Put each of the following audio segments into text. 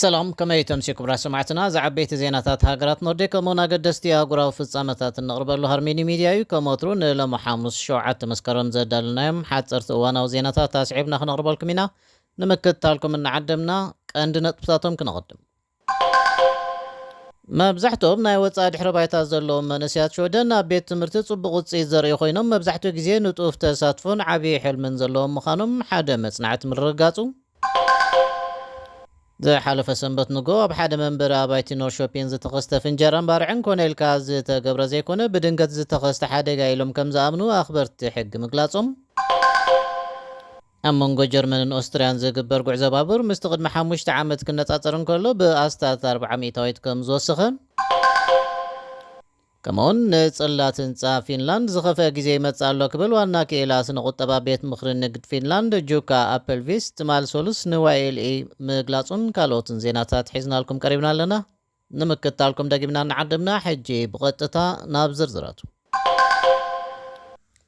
ሰላም ከመይ ተምሲኩም ራ ሰማዕትና ዝዓበይቲ ዜናታት ሃገራት ኖርዲክ ከምኡውን ኣገደስቲ ኣህጉራዊ ፍጻመታት እንቕርበሉ ሃርሜኒ ሚድያ እዩ። ከምወትሩ ንሎሚ ሓሙስ 7 መስከረም ዘዳልናዮም ሓፀርቲ እዋናዊ ዜናታት ኣስዒብና ክነቕርበልኩም ኢና። ንምክትታልኩም እናዓደምና ቀንዲ ነጥብታቶም ክነቕድም። መብዛሕትኦም ናይ ወፃኢ ድሕረ ባይታ ዘለዎም መንእስያት ሾደን ኣብ ቤት ትምህርቲ ጽቡቕ ውፅኢት ዘርእዩ ኮይኖም መብዛሕትኡ ግዜ ንጡፍ ተሳትፎን ዓብዪ ሕልምን ዘለዎም ምዃኖም ሓደ መጽናዕቲ ምርግጋጹ ዝሓለፈ ሰንበት ንጎ ኣብ ሓደ መንበሪ ኣባይቲ ኖርሾፒን ዝተኸስተ ፍንጀራን ባርዕን ኮነኢልካ ዝተገብረ ዘይኮነ ብድንገት ዝተኸስተ ሓደጋ ኢሎም ከም ዝኣምኑ ኣኽበርቲ ሕጊ ምግላጾም ኣብ መንጎ ጀርመንን ኦስትርያን ዝግበር ጉዕዞ ባቡር ምስቲ ቅድሚ 5 ዓመት ክነጻጸር እንከሎ ብኣስታት 400 ከም ዝወሰኸ ከምኡውን ንጽላት ህንፃ ፊንላንድ ዝኸፍአ ግዜ ይመጽእ ኣሎ ክብል ዋና ክኢላ ስነ ቁጠባ ቤት ምኽሪ ንግዲ ፊንላንድ ጁካ ኣፕልቪስ ትማል ሶሉስ ንዋይኤልኤ ምግላጹን ካልኦትን ዜናታት ሒዝናልኩም ቀሪብና ኣለና። ንምክትታልኩም ደጊምና እናዓድምና ሕጂ ብቐጥታ ናብ ዝርዝራቱ።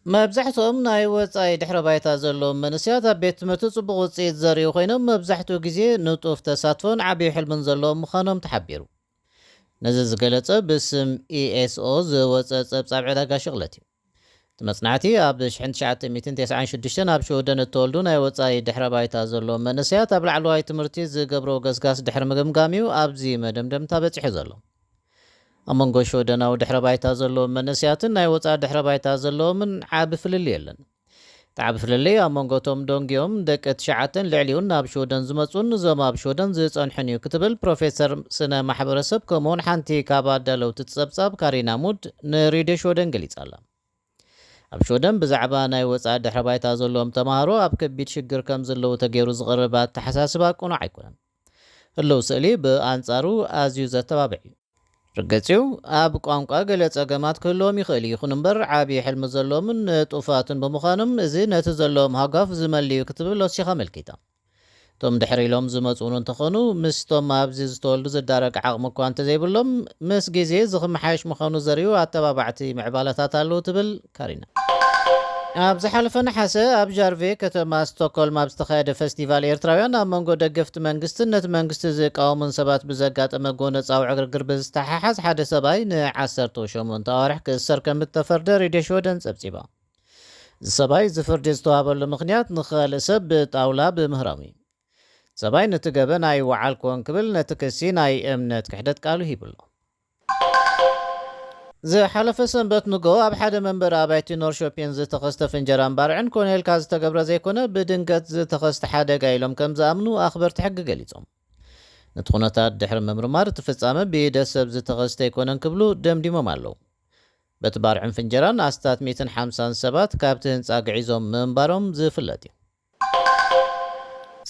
መብዛሕትኦም ናይ ወፃኢ ድሕረ ባይታ ዘለዎም መንእስያት ኣብ ቤት ትምህርቲ ጽቡቕ ውፅኢት ዘርእዩ ኮይኖም መብዛሕትኡ ግዜ ንጡፍ ተሳትፎን ዓብዪ ሕልምን ዘለዎም ምዃኖም ተሓቢሩ። ነዚ ዝገለጸ ብስም ኢኤስኦ ዝወፀ ጸብጻብ ዕዳጋ ሽቕለት እዩ። እቲ መጽናዕቲ ኣብ 1996 ኣብ ሽውደን እተወልዱ ናይ ወፃኢ ድሕረ ባይታ ዘለዎም መንእስያት ኣብ ላዕለዋይ ትምህርቲ ዝገብሮ ገስጋስ ድሕሪ ምግምጋም እዩ ኣብዚ መደምደምታ በፂሑ ዘሎ። ኣብ መንጎ ሽውደናዊ ድሕረ ባይታ ዘለዎም መንእስያትን ናይ ወፃኢ ድሕረ ባይታ ዘለዎምን ዓቢ ፍልሊ የለን። ተዓቢ ፍልለይ ኣብ መንጎቶም ዶንጊኦም ደቂ 9 ልዕሊኡን ናብ ሽውደን ዝመጹን እዞም ኣብ ሽውደን ዝጸንሑን እዩ ክትብል ፕሮፌሰር ስነ ማሕበረሰብ ከምኡውን ሓንቲ ካብ ኣዳለውቲ ጸብጻብ ካሪና ሙድ ንሬድዮ ሽውደን ገሊጻ ኣላ። ኣብ ሽውደን ብዛዕባ ናይ ወፃኢ ድሕረ ባይታ ዘለዎም ተምሃሮ ኣብ ከቢድ ሽግር ከም ዘለዉ ተገይሩ ዝቐርብ ኣተሓሳስባ ቁኑዕ ኣይኮነን። ህልው ስእሊ ብኣንጻሩ ኣዝዩ ዘተባብዕ እዩ። ርገጺው ኣብ ቋንቋ ገለ ጸገማት ክህልዎም ይኽእል ይኹን እምበር ዓብዪ ሕልሚ ዘለዎምን ጡፋትን ብምዃኖም እዚ ነቲ ዘለዎም ሃጋፍ ዝመልዩ ክትብል ወሲኻ መልኪታ። እቶም ድሕሪ ኢሎም ዝመፁ እውን እንተኾኑ ምስቶም ኣብዚ ዝተወልዱ ዝዳረግ ዓቕሚ እኳ እንተዘይብሎም ምስ ግዜ ዝኽመሓየሽ ምዃኑ ዘርእዩ ኣተባባዕቲ ምዕባለታት ኣለዉ ትብል ካሪና። ኣብ ዝሓለፈ ነሓሰ ኣብ ጃርቬ ከተማ ስቶክሆልም ኣብ ዝተኻየደ ፌስቲቫል ኤርትራውያን ኣብ መንጎ ደገፍቲ መንግስትን ነቲ መንግስቲ ዝቃወሙን ሰባት ብዘጋጠመ ጎነፃዊ ዕግርግር ብዝተሓሓዝ ሓደ ሰብኣይ ን18 ኣዋርሕ ክእሰር ከም ዝተፈርደ ሬድዮ ሽወደን ጸብጺባ። እዚ ሰብኣይ ዝፍርዲ ዝተዋሃበሉ ምኽንያት ንኻልእ ሰብ ብጣውላ ብምህራሙ እዩ። ሰብኣይ ነቲ ገበን ኣይወዓልክዎን ክብል ነቲ ክሲ ናይ እምነት ክሕደት ቃሉ ሂብሎ። ዝሓለፈ ሰንበት ንጎ ኣብ ሓደ መንበሪ ኣባይቲ ኖርሾፒን ዝተኸስተ ፍንጀራን ባርዕን ኮነኢልካ ዝተገብረ ዘይኮነ ብድንገት ዝተኸስተ ሓደጋ ኢሎም ከም ዝኣምኑ ኣኽበርቲ ሕጊ ገሊጾም። ነቲ ኩነታት ድሕሪ ምምርማር እቲ ፍጻመ ብኢደ ሰብ ዝተኸስተ ኣይኮነን ክብሉ ደምዲሞም ኣለዉ። በቲ ባርዕን ፍንጀራን ኣስታት 150 ሰባት ካብቲ ህንፃ ግዒዞም ምንባሮም ዝፍለጥ እዩ።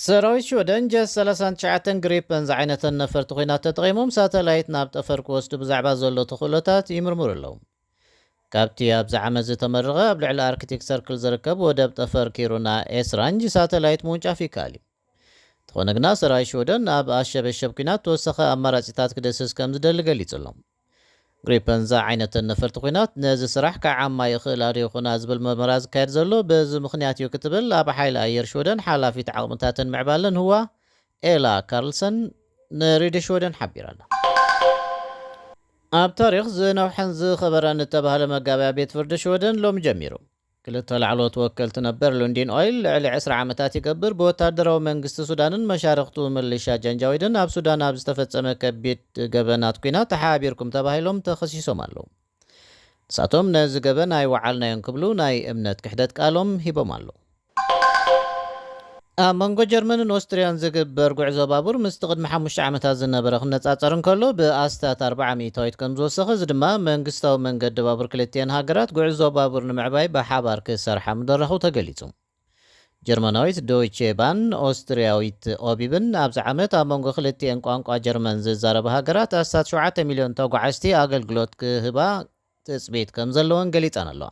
ሰራዊት ሽወደን ጀስ 39 ግሪፐን ዝዓይነተን ነፈርቲ ኩናት ተጠቒሞም ሳተላይት ናብ ጠፈር ክወስዱ ብዛዕባ ዘሎ ተኽእሎታት ይምርምሩ ኣለዉ። ካብቲ ኣብዚ ዓመት ዝተመረቐ ኣብ ልዕሊ ኣርክቲክ ሰርክል ዝርከብ ወደብ ጠፈር ኪሩና ኤስራንጅ ሳተላይት ምውንጫፍ ይከኣል እዩ። እንተኾነ ግና ሰራዊት ሽወደን ኣብ ኣሸበሸብ ኩናት ተወሰኸ ኣማራፂታት ክደስስ ከም ዝደሊ ገሊጹ ኣሎ። ግሪፐን ዝዓይነተን ነፈርቲ ኩናት ነዚ ስራሕ ከዓማ ይኽእል ኣድዮ ይኹና ዝብል ምርመራ ዝካየድ ዘሎ በዚ ምኽንያት እዩ ክትብል ኣብ ሓይሊ ኣየር ሽወደን ሓላፊት ዓቕምታትን ምዕባለን ህዋ ኤላ ካርልሰን ንሬድዮ ሽወደን ሓቢራ ኣላ። ኣብ ታሪክ ዝነውሐን ዝኸበረን ዝተባህለ መጋበያ ቤት ፍርዲ ሽወደን ሎሚ ጀሚሩ። ክልተ ላዕሎት ወከልቲ ነበር ሎንዲን ኦይል ልዕሊ 20 ዓመታት ይገብር ብወታደራዊ መንግስቲ ሱዳንን መሻርክቱ ምልሻ ጀንጃዊድን ኣብ ሱዳን ኣብ ዝተፈጸመ ከቢድ ገበናት ኩናት ተሓቢርኩም ተባሂሎም ተኸሲሶም ኣለዉ። ንሳቶም ነዚ ገበን ኣይወዓልናዮን ክብሉ ናይ እምነት ክሕደት ቃሎም ሂቦም ኣለዉ። ኣብ መንጎ ጀርመንን ኦስትርያን ዝግበር ጉዕዞ ባቡር ምስቲ ቅድሚ 5 ዓመታት ዝነበረ ክነጻጸር እንከሎ ብኣስታት 400 ከም ዝወሰኸ እዚ ድማ መንግስታዊ መንገዲ ባቡር ክልቲአን ሃገራት ጉዕዞ ባቡር ንምዕባይ ብሓባር ክሰርሓ ምደረኹ ተገሊጹ። ጀርመናዊት ዶይቼ ባን ኦስትርያዊት ኦቢብን ኣብዚ ዓመት ኣብ መንጎ ክልቲአን ቋንቋ ጀርመን ዝዛረቡ ሃገራት ኣስታት 7 ሚልዮን ተጓዓዝቲ ኣገልግሎት ክህባ ትፅቢት ከም ዘለወን ገሊፀን ኣለዋ።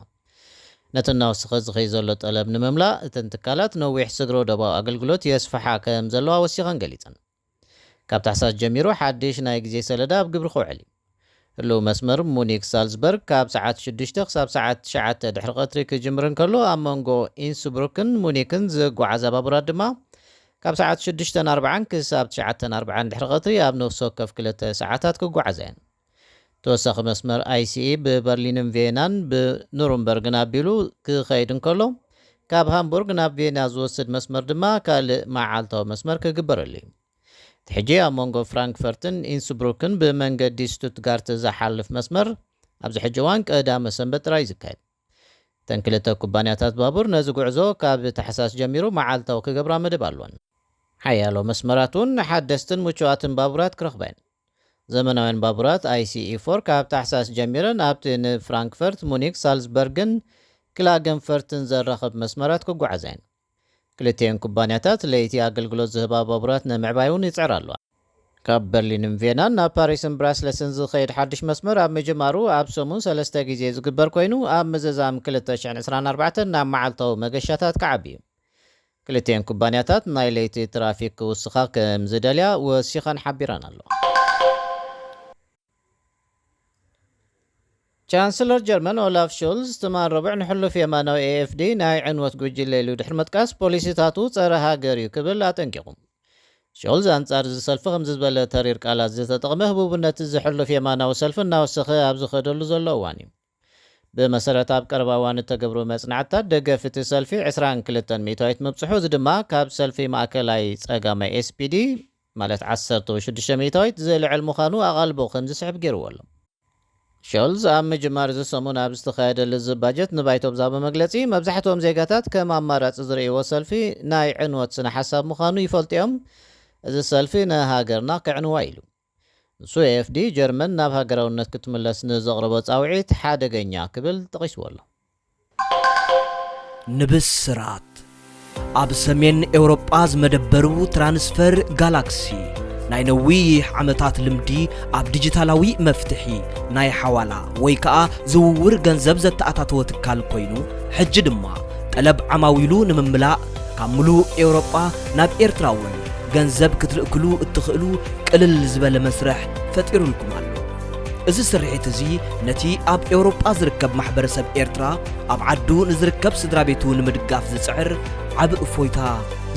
ነቲ እናወስኸ ዝኸይ ዘሎ ጠለብ ንምምላእ እተን ትካላት ነዊሕ ስግሮ ደባዊ ኣገልግሎት የስፋሓ ከም ዘለዋ ወሲኸን ገሊፀን። ካብ ታሕሳስ ጀሚሩ ሓድሽ ናይ ግዜ ሰለዳ ኣብ ግብሪ ክውዕል እዩ። ህልው መስመር ሙኒክ ሳልዝበርግ ካብ ሰዓት 6 ክሳብ ሰዓት 9 ድሕሪ ቀትሪ ክጅምር እንከሎ ኣብ መንጎ ኢንስብሩክን ሙኒክን ዝጓዓዛ ባቡራት ድማ ካብ ሰዓት 6:40 ክሳብ 9:40 ድሕሪ ቀትሪ ኣብ ነፍሲ ወከፍ 2 ሰዓታት ክጓዓዛ እየን። ተወሳኺ መስመር ICE ብበርሊንን ቪየናን ብኑርንበርግን ኣቢሉ ክኸይድ እንከሎ ካብ ሃምቡርግ ናብ ቪየና ዝወስድ መስመር ድማ ካልእ መዓልታዊ መስመር ክግበረሉ እዩ። ሕጂ ኣብ መንጎ ፍራንክፈርትን ኢንስብሩክን ብመንገዲ ስቱትጋርት ዝሓልፍ መስመር ኣብዚ ሕጂ እዋን ቀዳመ ሰንበት ጥራይ ዝካየድ። እተን ክልተ ኩባንያታት ባቡር ነዚ ጉዕዞ ካብ ታሕሳስ ጀሚሩ መዓልታዊ ክገብራ መደብ ኣለወን። ሓያሎ መስመራት እውን ሓደስትን ምቹዋትን ባቡራት ክረኽባ እየን። ዘመናውያን ባቡራት ICE4 ካብ ታሕሳስ ጀሚረን ኣብቲ ንፍራንክፈርት፣ ሙኒክ፣ ሳልዝበርግን ክላገንፈርትን ዘራኸብ መስመራት ክጓዓዛ እየን። ክልቲአን ኩባንያታት ለይቲ ኣገልግሎት ዝህባ ባቡራት ንምዕባይ እውን ይፅዕራ ኣለዋ። ካብ በርሊንን ቪየናን ናብ ፓሪስን ብራስለስን ዝኸይድ ሓድሽ መስመር ኣብ ምጅማሩ ኣብ ሰሙን 3 ግዜ ዝግበር ኮይኑ ኣብ ምዝዛም 2024 ናብ መዓልታዊ መገሻታት ክዓቢ እዩ። ክልቲአን ኩባንያታት ናይ ለይቲ ትራፊክ ክውስኻ ከም ዝደልያ ወሲኸን ሓቢረን ኣለዋ። ቻንስለር ጀርመን ኦላፍ ሾልዝ ትማን ረቡዕ ንሕሉፍ የማናዊ AFD ናይ ዕንወት ጉጅለ ኢሉ ድሕሪ መጥቃስ ፖሊሲታቱ ፀረ ሃገር እዩ ክብል ኣጠንቂቑ። ሾልዝ አንጻር እዚ ሰልፊ ከምዚ ዝበለ ተሪር ቃላት ዝተጠቕመ ህቡብነት ዝሕሉፍ የማናዊ ሰልፊ እናወሰኸ ኣብ ዝኸደሉ ዘሎ እዋን እዩ። ብመሰረት ኣብ ቀረባ እዋን እተገብሩ መጽናዕትታት ደገፍ እቲ ሰልፊ 22 ሚእታዊት ምብፅሑ እዚ ድማ ካብ ሰልፊ ማእከላይ ፀጋማይ SPD ማለት 16 ሚእታዊት ዝልዕል ምዃኑ ኣቓልቦ ከም ዝስሕብ ገይርዎ ኣሎ። ሾልዝ ኣብ ምጅማር እዚ ሰሙን ኣብ ዝተኻየደሉ ባጀት ንባይቶ ብዛዕባ መግለፂ መብዛሕትኦም ዜጋታት ከም ኣማራፂ ዝርእይዎ ሰልፊ ናይ ዕንወት ስነ ሓሳብ ምዃኑ ይፈልጡ እዮም፣ እዚ ሰልፊ ንሃገርና ክዕንዋ ኢሉ። ንሱ AFD ጀርመን ናብ ሃገራውነት ክትምለስ ንዘቕረቦ ፃውዒት ሓደገኛ ክብል ጠቒስዎ ኣሎ። ንብስራት ኣብ ሰሜን ኤውሮጳ ዝመደበሩ ትራንስፈር ጋላክሲ ናይ ነዊሕ ዓመታት ልምዲ ኣብ ዲጂታላዊ መፍትሒ ናይ ሓዋላ ወይ ከዓ ዝውውር ገንዘብ ዘተኣታተወ ትካል ኮይኑ ሕጂ ድማ ጠለብ ዓማዊሉ ንምምላእ ካብ ሙሉእ ኤውሮጳ ናብ ኤርትራ እውን ገንዘብ ክትልእክሉ እትኽእሉ ቅልል ዝበለ መስርሕ ፈጢሩልኩም ኣሎ። እዚ ስርሒት እዚ ነቲ ኣብ ኤውሮጳ ዝርከብ ማሕበረሰብ ኤርትራ ኣብ ዓዱ ንዝርከብ ስድራ ቤቱ ንምድጋፍ ዝፅዕር ዓብ እፎይታ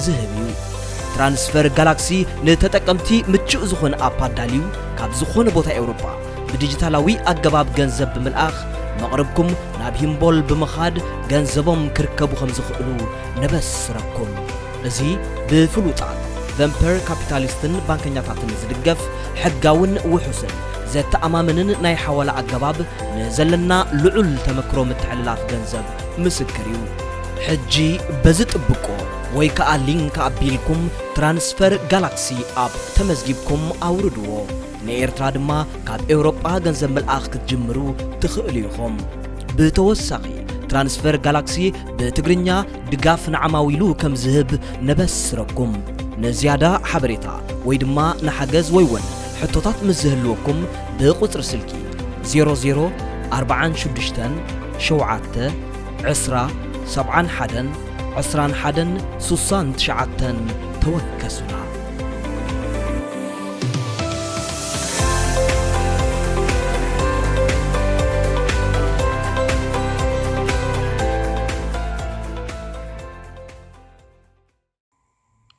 ዝህብ እዩ። ትራንስፈር ጋላክሲ ንተጠቀምቲ ምቹእ ዝኾነ ኣፕ ኣዳልዩ ካብ ዝኾነ ቦታ ኤውሮጳ ብዲጂታላዊ ኣገባብ ገንዘብ ብምልኣኽ መቕረብኩም ናብ ሂምቦል ብምኻድ ገንዘቦም ክርከቡ ከም ዝኽእሉ ነበስረኩም። እዚ ብፍሉጣት ቨምፐር ካፒታሊስትን ባንከኛታትን ዝድገፍ ሕጋውን ውሑስን ዘተኣማምንን ናይ ሓዋላ ኣገባብ ንዘለና ልዑል ተመክሮ ምትሕልላፍ ገንዘብ ምስክር እዩ። ሕጂ በዚ ጥብቆ ወይ ከዓ ሊንክ ኣቢልኩም ትራንስፈር ጋላክሲ ኣፕ ተመዝጊብኩም ኣውርድዎ። ንኤርትራ ድማ ካብ ኤውሮጳ ገንዘብ ምልኣኽ ክትጅምሩ ትኽእሉ ኢኹም። ብተወሳኺ ትራንስፈር ጋላክሲ ብትግርኛ ድጋፍ ንዓማዊሉ ከም ዝህብ ነበስረኩም። ንዝያዳ ሓበሬታ ወይ ድማ ንሓገዝ ወይ እውን ሕቶታት ምዝህልወኩም ብቁፅሪ ስልኪ 00 46 7 10 71 21 69 ተወከሱና።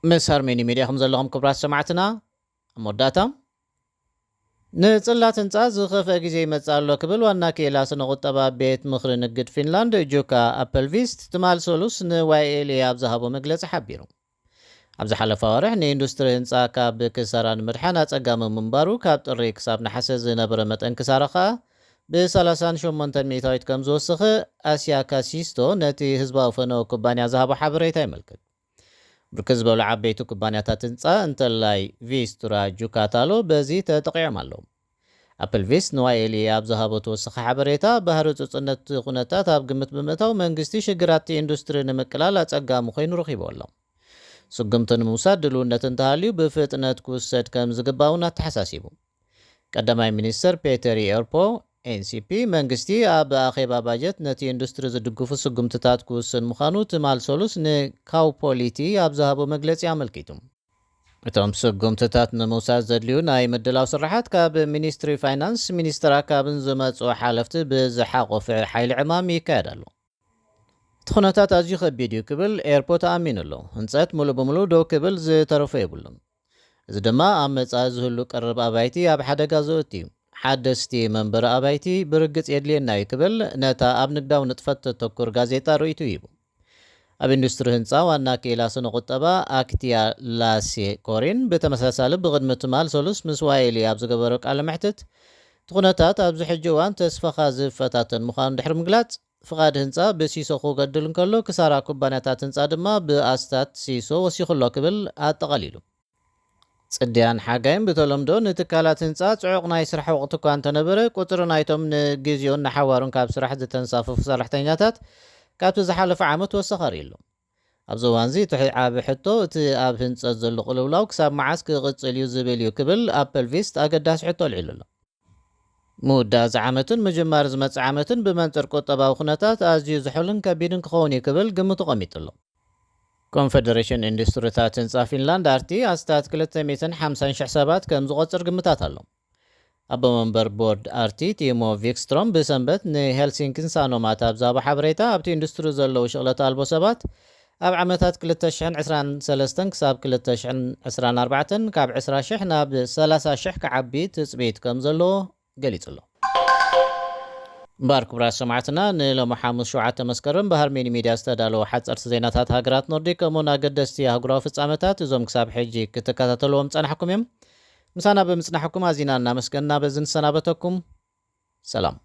ምስ ሃርሜኒ ሚድያ ከም ዘለኹም ክብራት ሰማዕትና መወዳእታ ንጽላት ህንፃ ዝኸፍአ ግዜ ይመጽእ ኣሎ ክብል ዋና ኬላ ስነ ቁጠባ ቤት ምኽሪ ንግድ ፊንላንድ ጁካ ኣፕልቪስት ትማል ሰሉስ ንዋይኤል ኣብ ዝሃቦ መግለፂ ሓቢሩ። ኣብ ዝሓለፈ ወርሕ ንኢንዱስትሪ ህንፃ ካብ ክሳራ ንምድሓን ኣጸጋሚ ምንባሩ ካብ ጥሪ ክሳብ ናሓሰ ዝነበረ መጠን ክሳራ ከዓ ብ38 ሚእታዊት ከም ዝወስኺ ኣስያ ካሲስቶ ነቲ ህዝባዊ ፈነወ ኩባንያ ዝሃቦ ሓበሬታ ይመልክት። ብርክት ዝበሉ ዓበይቲ ኩባንያታት ህንፃ እንተላይ ቪስቱራ ጁካታሎ በዚ ተጠቂዖም ኣለዉ። ኣፕል ቪስት ንዋይኤል ኣብ ዝሃቦ ተወሳኺ ሓበሬታ ባህርፅፅነት ኩነታት ኣብ ግምት ብምእታው መንግስቲ ሽግራት ኢንዱስትሪ ንምቅላል ኣጸጋሚ ኮይኑ ረኺቡ ኣሎ። ስጉምቲ ንምውሳድ ድልውነት እንተሃልዩ ብፍጥነት ክውሰድ ከም ዝግባእ እውን ኣተሓሳሲቡ። ቀዳማይ ሚኒስትር ፔተር ኤርፖ ኤንሲፒ መንግስቲ ኣብ ኣኼባ ባጀት ነቲ ኢንዱስትሪ ዝድግፉ ስጉምትታት ክውስን ምዃኑ ትማል ሰሉስ ንካውፖሊቲ ኣብ ዝሃቦ መግለፂ ኣመልኪቱ። እቶም ስጉምትታት ንምውሳድ ዘድልዩ ናይ ምድላው ስራሓት ካብ ሚኒስትሪ ፋይናንስ፣ ሚኒስትር ኣካብን ዝመፁ ሓለፍቲ ብዝሓቆፈ ሓይሊ ዕማም ይካየድ ኣሎ። تخناتات أزيو خبيديو كبل إيربوت آمين اللو هنسات ملو بملو دو كبل زي طرفه يبولن إذا دما أمت أزهلو قرب أبايتي أب حدا غازوتي حدستي منبر أبايتي برقص يدلي ناي كبل نتا أب نقداو نتفت تكور غازيتا رويتو يبو أب إندستري هنسا وانا كيلا سنو قطبا أكتيا لاسي كورين بتمساسال بغدمة مال سولوس مسوايلي أب زغبروك على محتت تخناتات أب زحجوان تسفخا زفتاتن مخان دحر مقلات فقاد هنسا بسيسو خو قدلن كلو كسارا كوباناتات هنسا دما بأستات سيسو وسيخلو كبل أتقليلو صديان حاجين بتلمدو نتكالات هنسا تعوق ناي سرح وقتو كان تنبره قطر نايتم نجيزيون نحوارون كاب سرح زتنصافو في صالحتيناتات كاب تزحالف عامت وسخريلو أبزوانزي تحي عاب حتو تي أب هنسا زلو قلولاو كساب معاسك غتسليو زبيليو كبل أبل فيست أقداس حتو العلولو مودة زعامتن مجمار زمت عامتن بمنطر قطبا وخناتات أزيو زحولن كبيرن كخوني كبل قمتو قميتلو كونفدريشن اندستريتات هنسا فنلاند أرتي أستات 350 حسابات كم زغطر قمتات هلو أبا منبر بورد أرتي تيمو فيكستروم بسنبت ني هلسينكن سانو ماتا بزابا حبريتا أبتي اندستري زلو شغلة ألبو سبات أب عمتات 2023 كساب 2024 كاب 10 شح ناب 3 شح كعبي تسبيت كم زلو قليت له بارك براس سمعتنا نلو محمد شوعة مسكرن بهرميني ميديا استدالو حدث أرس زيناتات هاقرات نوردي كمونا قدستي هاقراو فتصامتات زوم كساب حجي كتكاتلو مصنحكم يم مسانا بمصنحكم أزينا مسكننا بزن سنابتكم سلام